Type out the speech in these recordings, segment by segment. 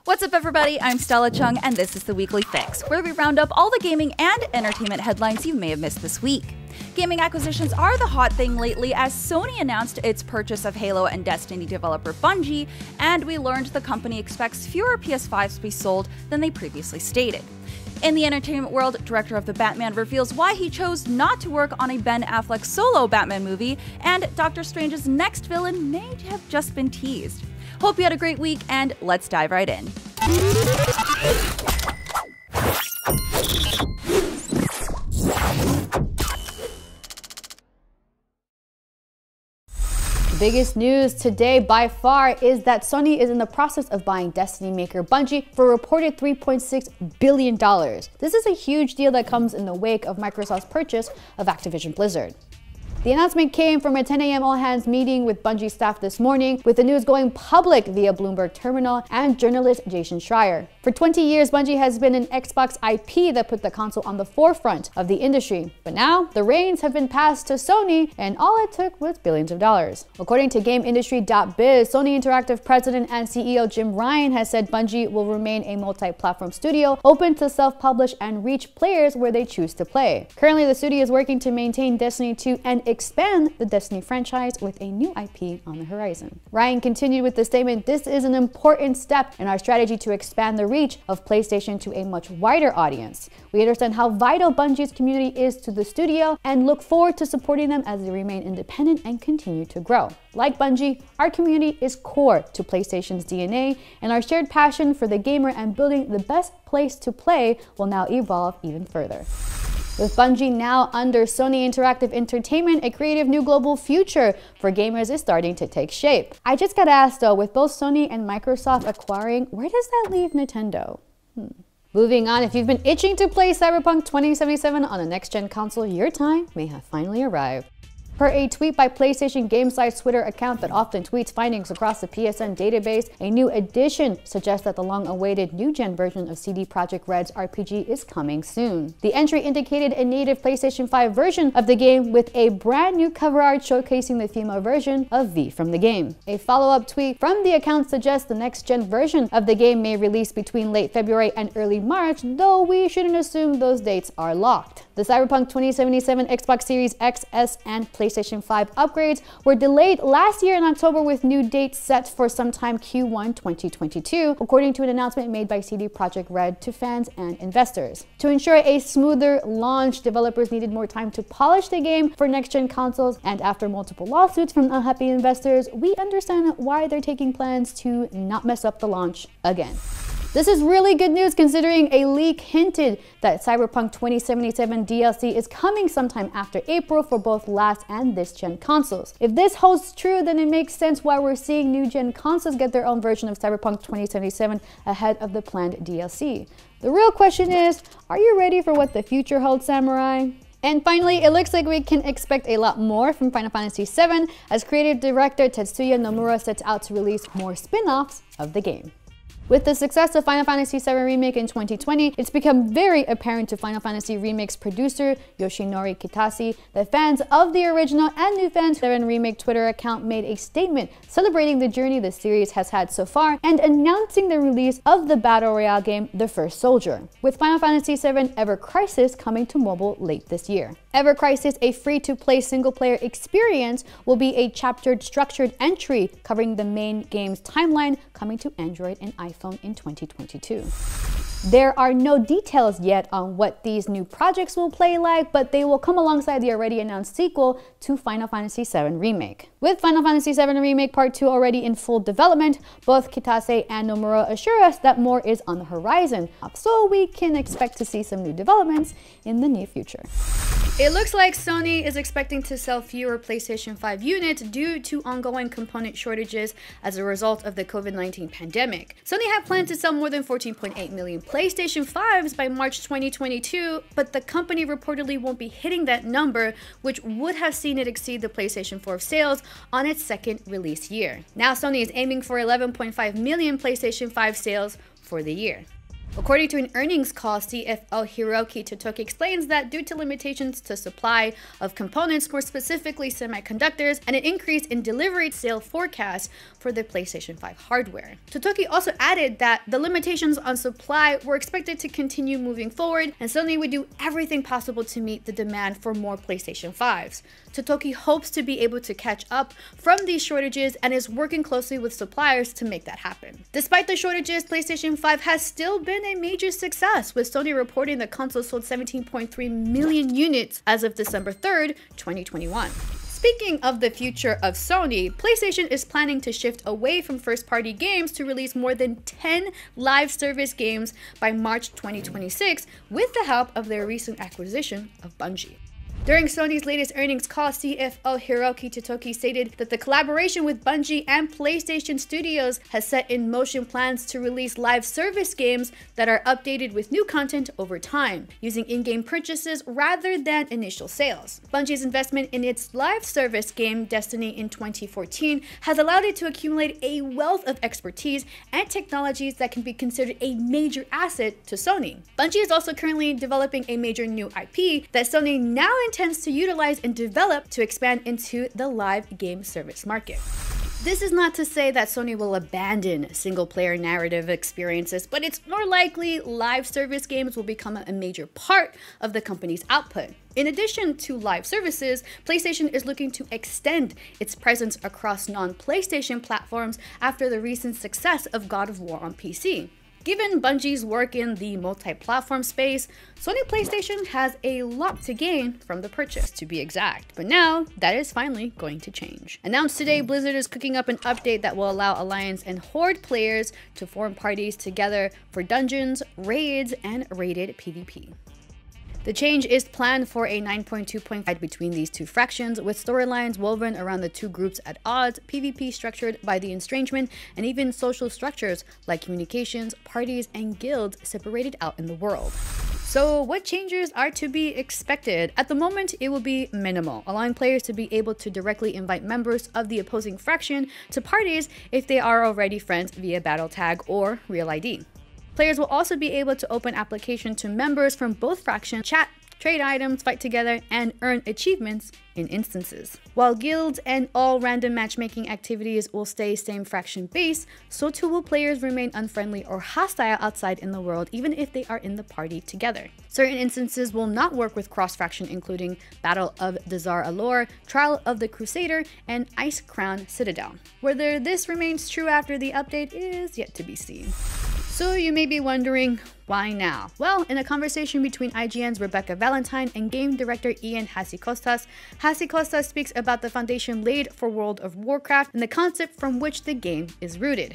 What's up, everybody? I'm Stella Chung, and this is the Weekly Fix, where we round up all the gaming and entertainment headlines you may have missed this week. Gaming acquisitions are the hot thing lately, as Sony announced its purchase of Halo and Destiny developer Bungie, and we learned the company expects fewer PS5s to be sold than they previously stated. In the entertainment world, director of The Batman reveals why he chose not to work on a Ben Affleck solo Batman movie, and Doctor Strange's next villain may have just been teased. Hope you had a great week, and let's dive right in. The biggest news today by far is that Sony is in the process of buying Destiny maker Bungie for a reported $3.6 billion. This is a huge deal that comes in the wake of Microsoft's purchase of Activision Blizzard. The announcement came from a 10 a.m. all-hands meeting with Bungie staff this morning, with the news going public via Bloomberg Terminal and journalist Jason Schreier. For 20 years, Bungie has been an Xbox IP that put the console on the forefront of the industry. But now, the reins have been passed to Sony, and all it took was billions of dollars. According to GameIndustry.biz, Sony Interactive President and CEO Jim Ryan has said Bungie will remain a multi-platform studio, open to self-publish and reach players where they choose to play. Currently, the studio is working to maintain Destiny 2 and expand the Destiny franchise with a new IP on the horizon. Ryan continued with the statement, "This is an important step in our strategy to expand the reach of PlayStation to a much wider audience. We understand how vital Bungie's community is to the studio and look forward to supporting them as they remain independent and continue to grow. Like Bungie, our community is core to PlayStation's DNA, and our shared passion for the gamer and building the best place to play will now evolve even further." With Bungie now under Sony Interactive Entertainment, a creative new global future for gamers is starting to take shape. I just gotta ask though, with both Sony and Microsoft acquiring, where does that leave Nintendo? Moving on, if you've been itching to play Cyberpunk 2077 on a next-gen console, your time may have finally arrived. Per a tweet by PlayStation GameSide's Twitter account that often tweets findings across the PSN database, a new addition suggests that the long-awaited new-gen version of CD Projekt Red's RPG is coming soon. The entry indicated a native PlayStation 5 version of the game with a brand new cover art showcasing the female version of V from the game. A follow-up tweet from the account suggests the next-gen version of the game may release between late February and early March, though we shouldn't assume those dates are locked. The Cyberpunk 2077 Xbox Series X, S, and PlayStation 5 upgrades were delayed last year in October, with new dates set for sometime Q1 2022, according to an announcement made by CD Projekt Red to fans and investors. To ensure a smoother launch, developers needed more time to polish the game for next-gen consoles, and after multiple lawsuits from unhappy investors, we understand why they're taking plans to not mess up the launch again. This is really good news, considering a leak hinted that Cyberpunk 2077 DLC is coming sometime after April for both last and this gen consoles. If this holds true, then it makes sense why we're seeing new gen consoles get their own version of Cyberpunk 2077 ahead of the planned DLC. The real question is, are you ready for what the future holds, Samurai? And finally, it looks like we can expect a lot more from Final Fantasy VII, as creative director Tetsuya Nomura sets out to release more spin-offs of the game. With the success of Final Fantasy VII Remake in 2020, it's become very apparent to Final Fantasy Remake's producer, Yoshinori Kitase, that fans of the original and new fans' VII Remake Twitter account made a statement celebrating the journey the series has had so far and announcing the release of the Battle Royale game, The First Soldier, with Final Fantasy VII Ever Crisis coming to mobile late this year. Ever Crisis, a free-to-play single-player experience, will be a chaptered, structured entry covering the main game's timeline, coming to Android and iPhone in 2022. There are no details yet on what these new projects will play like, but they will come alongside the already announced sequel to Final Fantasy VII Remake. With Final Fantasy VII Remake Part 2 already in full development, both Kitase and Nomura assure us that more is on the horizon, so we can expect to see some new developments in the near future. It looks like Sony is expecting to sell fewer PlayStation 5 units due to ongoing component shortages as a result of the COVID-19 pandemic. Sony had planned to sell more than 14.8 million PlayStation 5s by March 2022, but the company reportedly won't be hitting that number, which would have seen it exceed the PlayStation 4 sales on its second release year. Now Sony is aiming for 11.5 million PlayStation 5 sales for the year. According to an earnings call, CFO Hiroki Totoki explains that due to limitations to supply of components, more specifically semiconductors, and an increase in delivery sale forecast for the PlayStation 5 hardware. Totoki also added that the limitations on supply were expected to continue moving forward, and Sony would do everything possible to meet the demand for more PlayStation 5s. Totoki hopes to be able to catch up from these shortages and is working closely with suppliers to make that happen. Despite the shortages, PlayStation 5 has still been a major success, with Sony reporting the console sold 17.3 million units as of December 3rd, 2021. Speaking of the future of Sony, PlayStation is planning to shift away from first-party games to release more than 10 live service games by March 2026 with the help of their recent acquisition of Bungie. During Sony's latest earnings call, CFO Hiroki Totoki stated that the collaboration with Bungie and PlayStation Studios has set in motion plans to release live service games that are updated with new content over time, using in-game purchases rather than initial sales. Bungie's investment in its live service game, Destiny, in 2014 has allowed it to accumulate a wealth of expertise and technologies that can be considered a major asset to Sony. Bungie is also currently developing a major new IP that Sony now intends to utilize and develop to expand into the live game service market. This is not to say that Sony will abandon single-player narrative experiences, but it's more likely live service games will become a major part of the company's output. In addition to live services, PlayStation is looking to extend its presence across non-PlayStation platforms after the recent success of God of War on PC. Given Bungie's work in the multi-platform space, Sony PlayStation has a lot to gain from the purchase, to be exact. But now, that is finally going to change. Announced today, Blizzard is cooking up an update that will allow Alliance and Horde players to form parties together for dungeons, raids, and raided PvP. The change is planned for a 9.2 fight between these two factions, with storylines woven around the two groups at odds, PvP structured by the estrangement, and even social structures like communications, parties, and guilds separated out in the world. So what changes are to be expected? At the moment, it will be minimal, allowing players to be able to directly invite members of the opposing faction to parties if they are already friends via battle tag or real ID. Players will also be able to open application to members from both factions, chat, trade items, fight together, and earn achievements in instances. While guilds and all random matchmaking activities will stay same faction base, so too will players remain unfriendly or hostile outside in the world even if they are in the party together. Certain instances will not work with cross-faction, including Battle of Dazar Allure, Trial of the Crusader, and Icecrown Citadel. Whether this remains true after the update is yet to be seen. So you may be wondering, why now? Well, in a conversation between IGN's Rebecca Valentine and game director Ian Hazzikostas, Hazzikostas speaks about the foundation laid for World of Warcraft and the concept from which the game is rooted.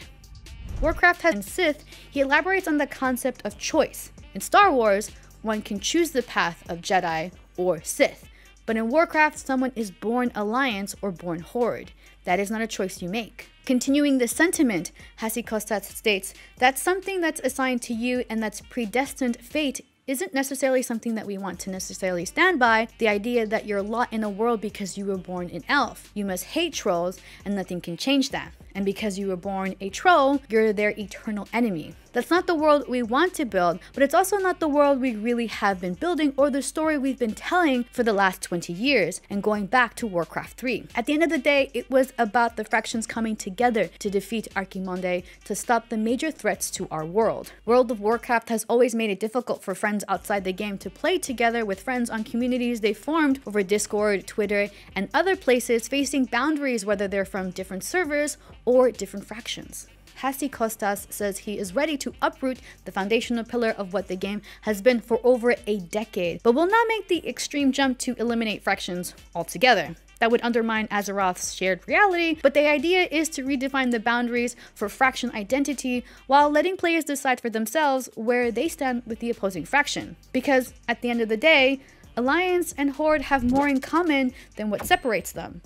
Warcraft has Sith, he elaborates on the concept of choice. In Star Wars, one can choose the path of Jedi or Sith, but in Warcraft, someone is born Alliance or born Horde. That is not a choice you make. Continuing the sentiment, Hazzikostas states, that's something that's assigned to you and that's predestined fate isn't necessarily something that we want to necessarily stand by. The idea that you're lot in a world because you were born an elf. You must hate trolls and nothing can change that. And because you were born a troll, you're their eternal enemy. That's not the world we want to build, but it's also not the world we really have been building or the story we've been telling for the last 20 years and going back to Warcraft 3. At the end of the day, it was about the factions coming together to defeat Archimonde to stop the major threats to our world. World of Warcraft has always made it difficult for friends outside the game to play together with friends on communities they formed over Discord, Twitter, and other places facing boundaries whether they're from different servers or different factions. Hazzikostas says he is ready to uproot the foundational pillar of what the game has been for over a decade, but will not make the extreme jump to eliminate factions altogether. That would undermine Azeroth's shared reality, but the idea is to redefine the boundaries for faction identity while letting players decide for themselves where they stand with the opposing faction. Because at the end of the day, Alliance and Horde have more in common than what separates them.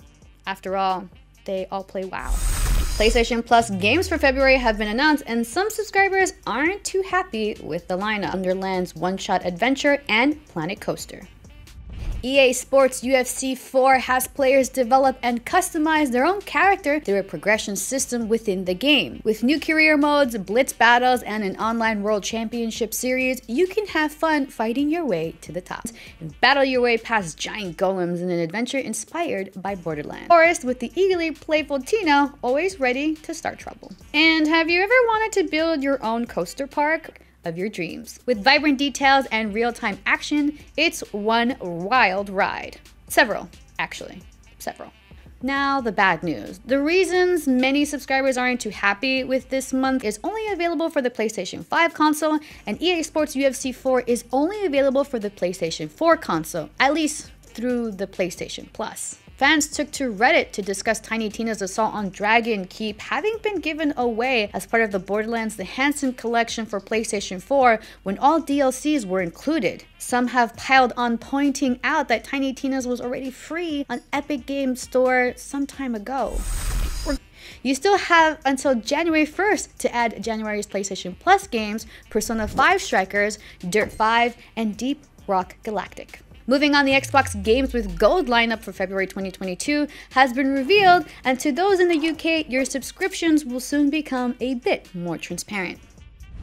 After all, they all play WoW. PlayStation Plus games for February have been announced, and some subscribers aren't too happy with the lineup. Underlands One-Shot Adventure and Planet Coaster. EA Sports UFC 4 has players develop and customize their own character through a progression system within the game. With new career modes, blitz battles, and an online world championship series, you can have fun fighting your way to the top and battle your way past giant golems in an adventure inspired by Borderlands. Forest with the eagerly playful Tina, always ready to start trouble. And have you ever wanted to build your own coaster park of your dreams? With vibrant details and real-time action, it's one wild ride. Several, actually. Several. Now, the bad news. The reasons many subscribers aren't too happy with this month is only available for the PlayStation 5 console, and EA Sports UFC 4 is only available for the PlayStation 4 console, at least through the PlayStation Plus. Fans took to Reddit to discuss Tiny Tina's assault on Dragon Keep having been given away as part of the Borderlands The Handsome Collection for PlayStation 4 when all DLCs were included. Some have piled on, pointing out that Tiny Tina's was already free on Epic Games Store some time ago. You still have until January 1st to add January's PlayStation Plus games, Persona 5 Strikers, Dirt 5, and Deep Rock Galactic. Moving on, the Xbox Games with Gold lineup for February 2022 has been revealed, and to those in the UK, your subscriptions will soon become a bit more transparent.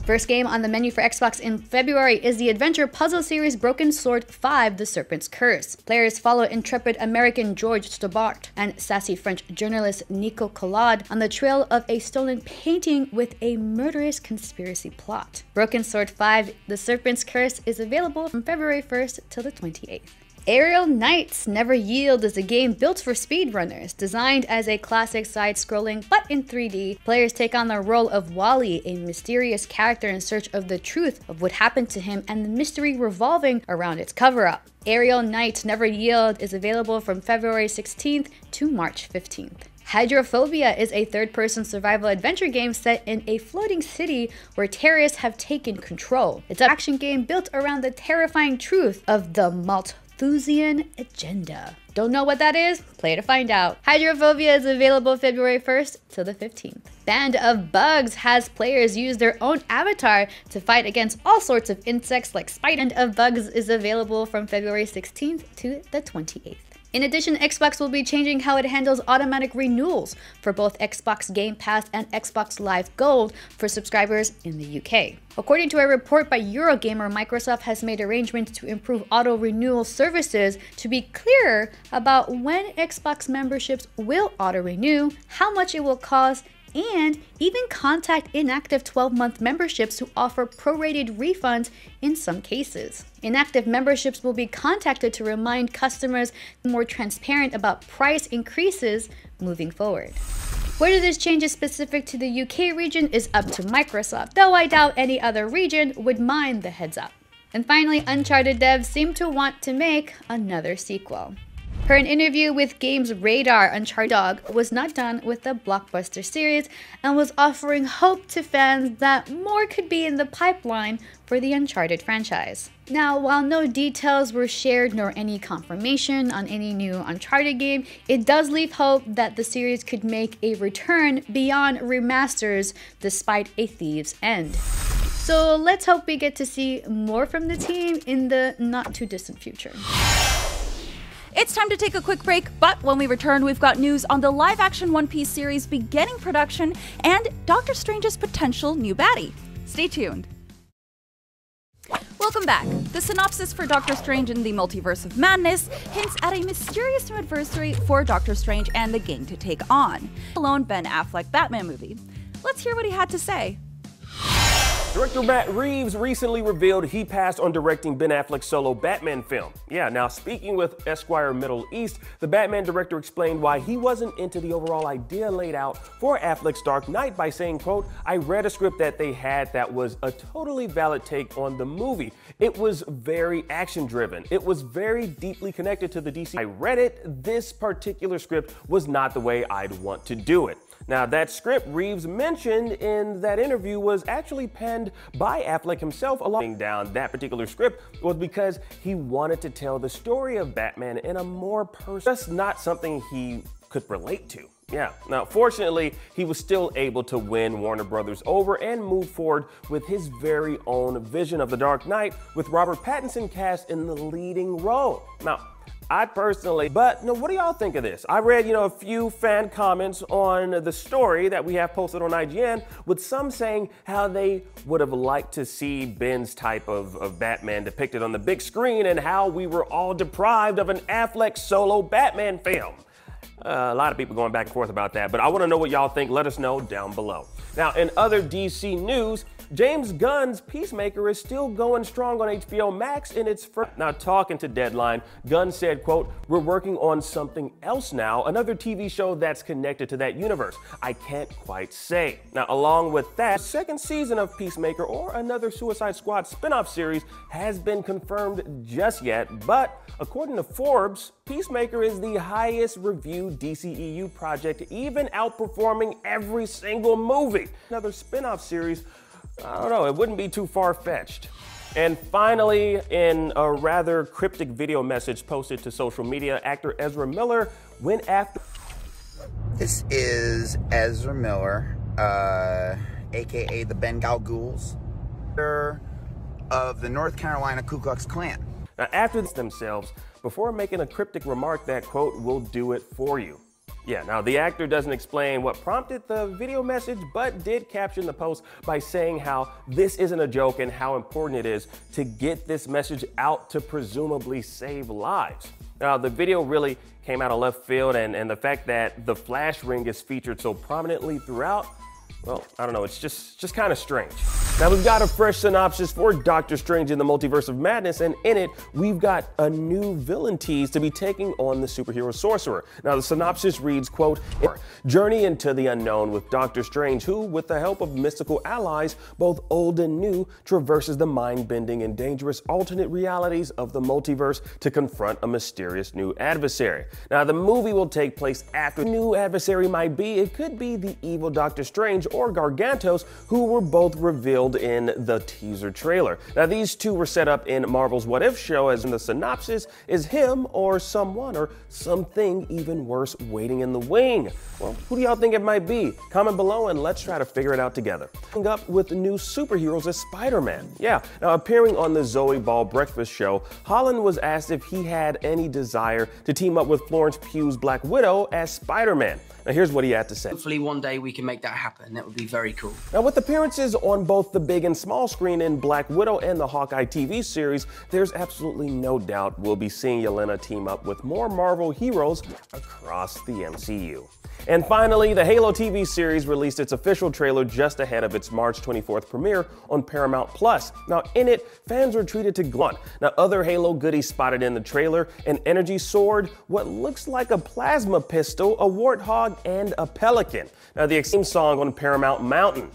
First game on the menu for Xbox in February is the adventure puzzle series Broken Sword 5: The Serpent's Curse. Players follow intrepid American George Stobart and sassy French journalist Nico Collard on the trail of a stolen painting with a murderous conspiracy plot. Broken Sword 5: The Serpent's Curse is available from February 1st till the 28th. Aerial Knights Never Yield is a game built for speedrunners. Designed as a classic side-scrolling but in 3D, players take on the role of Wally, a mysterious character in search of the truth of what happened to him and the mystery revolving around its cover-up. Aerial Knights Never Yield is available from February 16th to March 15th. Hydrophobia is a third-person survival adventure game set in a floating city where terrorists have taken control. It's an action game built around the terrifying truth of the Malthusian agenda. Don't know what that is? Play to find out. Hydrophobia is available February 1st till the 15th. Band of Bugs has players use their own avatar to fight against all sorts of insects like spiders. Band of Bugs is available from February 16th to the 28th. In addition, Xbox will be changing how it handles automatic renewals for both Xbox Game Pass and Xbox Live Gold for subscribers in the UK. According to a report by Eurogamer, Microsoft has made arrangements to improve auto-renewal services to be clearer about when Xbox memberships will auto-renew, how much it will cost, and even contact inactive 12-month memberships to offer prorated refunds in some cases. Inactive memberships will be contacted to remind customers more transparent about price increases moving forward. Whether this change is specific to the UK region is up to Microsoft, though I doubt any other region would mind the heads up. And finally, Uncharted devs seem to want to make another sequel. Per an interview with Games Radar, Uncharted Dog was not done with the blockbuster series and was offering hope to fans that more could be in the pipeline for the Uncharted franchise. Now, while no details were shared nor any confirmation on any new Uncharted game, it does leave hope that the series could make a return beyond remasters despite A Thief's End. So let's hope we get to see more from the team in the not too distant future. It's time to take a quick break, but when we return, we've got news on the live-action One Piece series beginning production and Doctor Strange's potential new baddie. Stay tuned. Welcome back. The synopsis for Doctor Strange in the Multiverse of Madness hints at a mysterious new adversary for Doctor Strange and the gang to take on. Alone Ben Affleck Batman movie. Let's hear what he had to say. Director Matt Reeves recently revealed he passed on directing Ben Affleck's solo Batman film. Yeah, now speaking with Esquire Middle East, the Batman director explained why he wasn't into the overall idea laid out for Affleck's Dark Knight by saying, quote, "I read a script that they had that was a totally valid take on the movie. It was very action driven. It was very deeply connected to the DC. I read it. This particular script was not the way I'd want to do it." Now, that script Reeves mentioned in that interview was actually penned by Affleck himself. Along down that particular script was because he wanted to tell the story of Batman in a more personal, just not something he could relate to. Yeah, now fortunately, he was still able to win Warner Brothers over and move forward with his very own vision of The Dark Knight with Robert Pattinson cast in the leading role. Now, I personally, but what do y'all think of this? I read, a few fan comments on the story that we have posted on IGN, with some saying how they would have liked to see Ben's type of Batman depicted on the big screen, and how we were all deprived of an Affleck solo Batman film. A lot of people going back and forth about that, but I want to know what y'all think. Let us know down below. Now, in other DC news, James Gunn's Peacemaker is still going strong on HBO Max in its first. Now, talking to Deadline, Gunn said, quote, "We're working on something else now, another TV show that's connected to that universe. I can't quite say." Now, along with that, the second season of Peacemaker or another Suicide Squad spin-off series has been confirmed just yet, but according to Forbes, Peacemaker is the highest reviewed DCEU project, even outperforming every single movie. Another spin-off series, I don't know, it wouldn't be too far-fetched. And finally, in a rather cryptic video message posted to social media, actor Ezra Miller went after... This is Ezra Miller, aka the Bengal Ghouls, of the North Carolina Ku Klux Klan. Now, after themselves, before making a cryptic remark that, quote, "will do it for you." Yeah, now the actor doesn't explain what prompted the video message, but did caption the post by saying how this isn't a joke and how important it is to get this message out to presumably save lives. Now, the video really came out of left field, and the fact that the flash ring is featured so prominently throughout, well, I don't know, it's just kind of strange. Now, we've got a fresh synopsis for Doctor Strange in the Multiverse of Madness, and in it, we've got a new villain tease to be taking on the superhero Sorcerer. Now, the synopsis reads, quote, "Journey into the unknown with Doctor Strange, who, with the help of mystical allies, both old and new, traverses the mind-bending and dangerous alternate realities of the multiverse to confront a mysterious new adversary." Now, the movie will take place after the new adversary might be. It could be the evil Doctor Strange or Gargantos, who were both revealed in the teaser trailer. Now, these two were set up in Marvel's What If show, as in the synopsis is him or someone or something even worse waiting in the wing. Well, who do y'all think it might be? Comment below and let's try to figure it out together. Up with the new superheroes as Spider-Man. Yeah, now appearing on the Zoe Ball Breakfast show, Holland was asked if he had any desire to team up with Florence Pugh's Black Widow as Spider-Man. Now, here's what he had to say. Hopefully one day we can make that happen. That would be very cool. Now, with appearances on both the big and small screen in Black Widow and the Hawkeye TV series, there's absolutely no doubt we'll be seeing Yelena team up with more Marvel heroes across the MCU. And finally, the Halo TV series released its official trailer just ahead of its March 24th premiere on Paramount Plus. Now, in it, fans were treated to glunt. Now, other Halo goodies spotted in the trailer: an energy sword, what looks like a plasma pistol, a warthog, and a pelican. Now, the theme song on Paramount Mountain.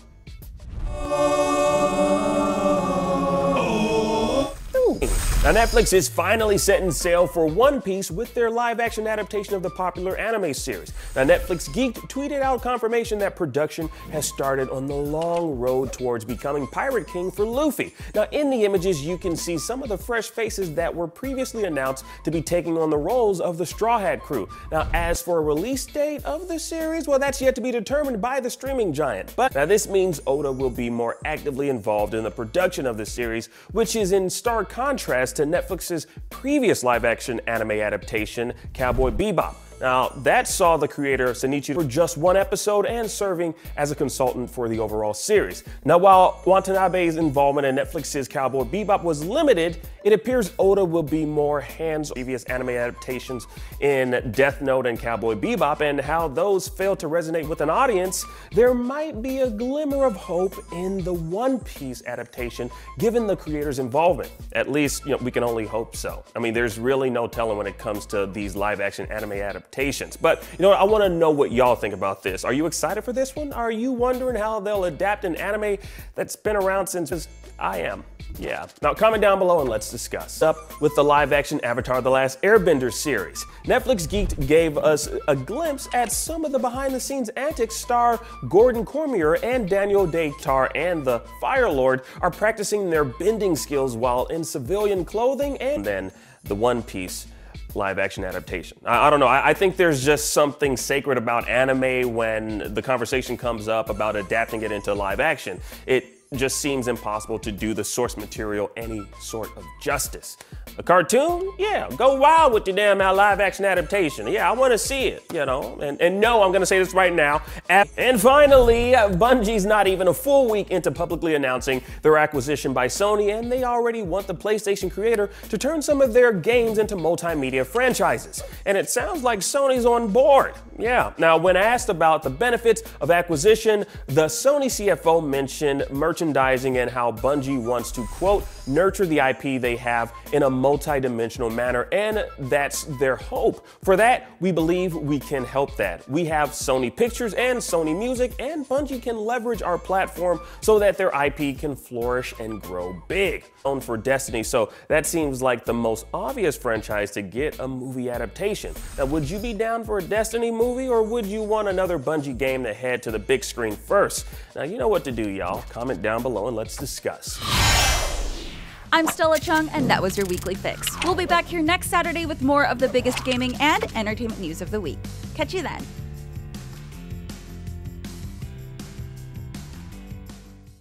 Now, Netflix is finally setting sail for One Piece with their live-action adaptation of the popular anime series. Now, Netflix Geeked tweeted out confirmation that production has started on the long road towards becoming Pirate King for Luffy. Now, in the images, you can see some of the fresh faces that were previously announced to be taking on the roles of the Straw Hat crew. Now, as for a release date of the series, well, that's yet to be determined by the streaming giant. But now, this means Oda will be more actively involved in the production of the series, which is in stark contrast to Netflix's previous live-action anime adaptation, Cowboy Bebop. Now, that saw the creator Shinichiro for just one episode and serving as a consultant for the overall series. Now, while Watanabe's involvement in Netflix's Cowboy Bebop was limited, it appears Oda will be more hands-on previous anime adaptations in Death Note and Cowboy Bebop, and how those failed to resonate with an audience. There might be a glimmer of hope in the One Piece adaptation, given the creator's involvement. At least, we can only hope so. I mean, there's really no telling when it comes to these live-action anime adaptations. But, I want to know what y'all think about this. Are you excited for this one? Are you wondering how they'll adapt an anime that's been around since I am? Yeah. Now, comment down below and let's discuss. Up with the live-action Avatar: The Last Airbender series. Netflix Geeked gave us a glimpse at some of the behind-the-scenes antics. Star Gordon Cormier and Daniel Day-Tar and the Fire Lord are practicing their bending skills while in civilian clothing, and then the One Piece live-action adaptation. I don't know, I think there's just something sacred about anime when the conversation comes up about adapting it into live action. It just seems impossible to do the source material any sort of justice. A cartoon? Yeah, go wild with your damn live action adaptation. Yeah, I want to see it, you know. And no, I'm going to say this right now. And finally, Bungie's not even a full week into publicly announcing their acquisition by Sony, and they already want the PlayStation creator to turn some of their games into multimedia franchises. And it sounds like Sony's on board. Yeah. Now, when asked about the benefits of acquisition, the Sony CFO mentioned merchandising and how Bungie wants to, quote, nurture the IP they have in a multi-dimensional manner, and that's their hope. For that, we believe we can help that. We have Sony Pictures and Sony Music, and Bungie can leverage our platform so that their IP can flourish and grow big. Known for Destiny, so that seems like the most obvious franchise to get a movie adaptation. Now, would you be down for a Destiny movie, or would you want another Bungie game to head to the big screen first? Now, you know what to do, y'all. Comment down below and let's discuss. I'm Stella Chung, and that was your Weekly Fix. We'll be back here next Saturday with more of the biggest gaming and entertainment news of the week. Catch you then.